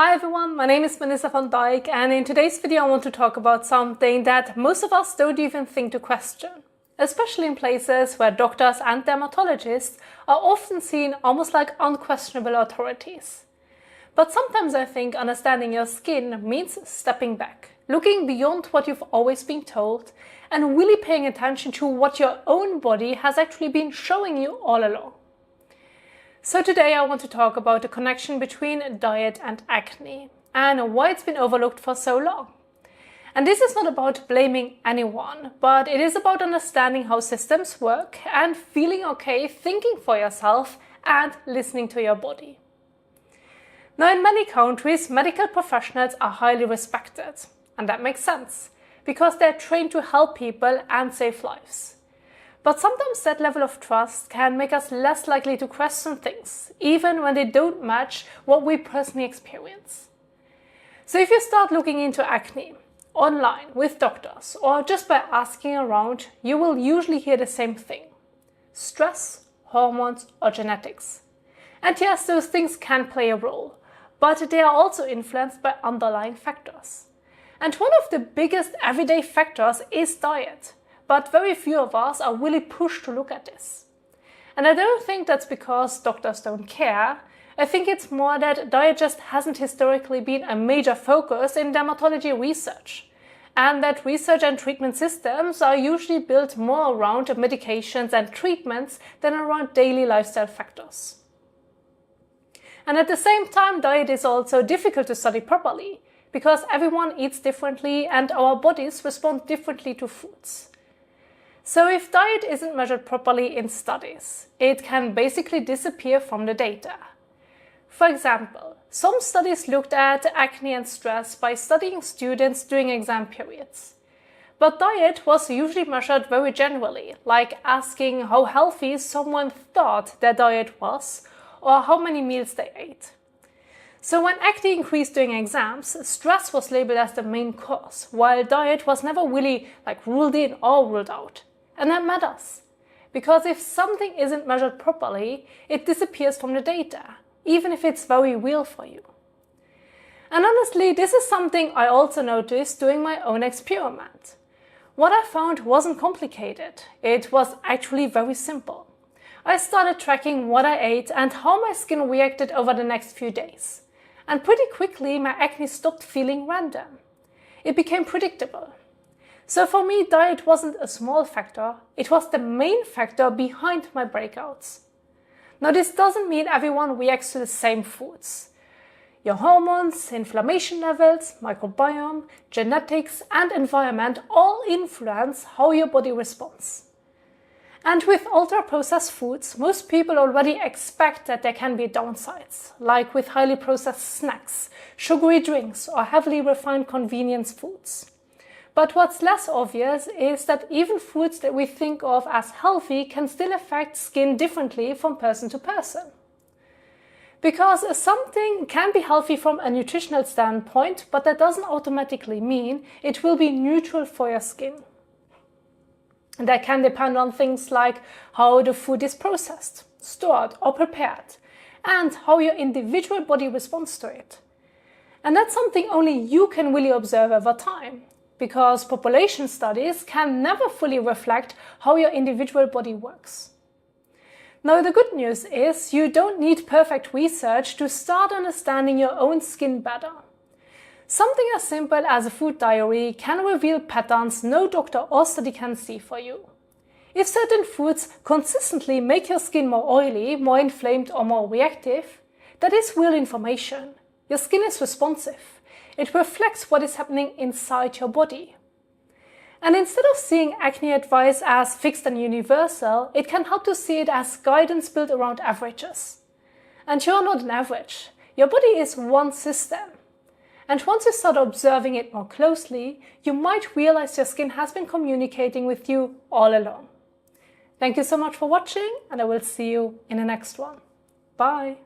Hi everyone, my name is Melissa van Dijk, and in today's video I want to talk about something that most of us don't even think to question, especially in places where doctors and dermatologists are often seen almost like unquestionable authorities. But sometimes I think understanding your skin means stepping back, looking beyond what you've always been told, and really paying attention to what your own body has actually been showing you all along. So today I want to talk about the connection between diet and acne and why it's been overlooked for so long. And this is not about blaming anyone, but it is about understanding how systems work and feeling okay thinking for yourself and listening to your body. Now, in many countries, medical professionals are highly respected, and that makes sense because they're trained to help people and save lives. But sometimes that level of trust can make us less likely to question things, even when they don't match what we personally experience. So if you start looking into acne online with doctors or just by asking around, you will usually hear the same thing: stress, hormones, or genetics. And yes, those things can play a role, but they are also influenced by underlying factors. And one of the biggest everyday factors is diet. But very few of us are really pushed to look at this. And I don't think that's because doctors don't care. I think it's more that diet just hasn't historically been a major focus in dermatology research, and that research and treatment systems are usually built more around medications and treatments than around daily lifestyle factors. And at the same time, diet is also difficult to study properly because everyone eats differently and our bodies respond differently to foods. So if diet isn't measured properly in studies, it can basically disappear from the data. For example, some studies looked at acne and stress by studying students during exam periods. But diet was usually measured very generally, like asking how healthy someone thought their diet was or how many meals they ate. So when acne increased during exams, stress was labeled as the main cause, while diet was never really ruled in or ruled out. And that matters, because if something isn't measured properly, it disappears from the data, even if it's very real for you. And honestly, this is something I also noticed doing my own experiment. What I found wasn't complicated, it was actually very simple. I started tracking what I ate and how my skin reacted over the next few days. And pretty quickly, my acne stopped feeling random. It became predictable. So for me, diet wasn't a small factor, it was the main factor behind my breakouts. Now, this doesn't mean everyone reacts to the same foods. Your hormones, inflammation levels, microbiome, genetics, and environment all influence how your body responds. And with ultra-processed foods, most people already expect that there can be downsides, like with highly processed snacks, sugary drinks, or heavily refined convenience foods. But what's less obvious is that even foods that we think of as healthy can still affect skin differently from person to person. Because something can be healthy from a nutritional standpoint, but that doesn't automatically mean it will be neutral for your skin. That can depend on things like how the food is processed, stored, or prepared, and how your individual body responds to it. And that's something only you can really observe over time, because population studies can never fully reflect how your individual body works. Now, the good news is you don't need perfect research to start understanding your own skin better. Something as simple as a food diary can reveal patterns no doctor or study can see for you. If certain foods consistently make your skin more oily, more inflamed, or more reactive, that is real information. Your skin is responsive. It reflects what is happening inside your body. And instead of seeing acne advice as fixed and universal, it can help to see it as guidance built around averages. And you're not an average. Your body is one system. And once you start observing it more closely, you might realize your skin has been communicating with you all along. Thank you so much for watching, and I will see you in the next one. Bye!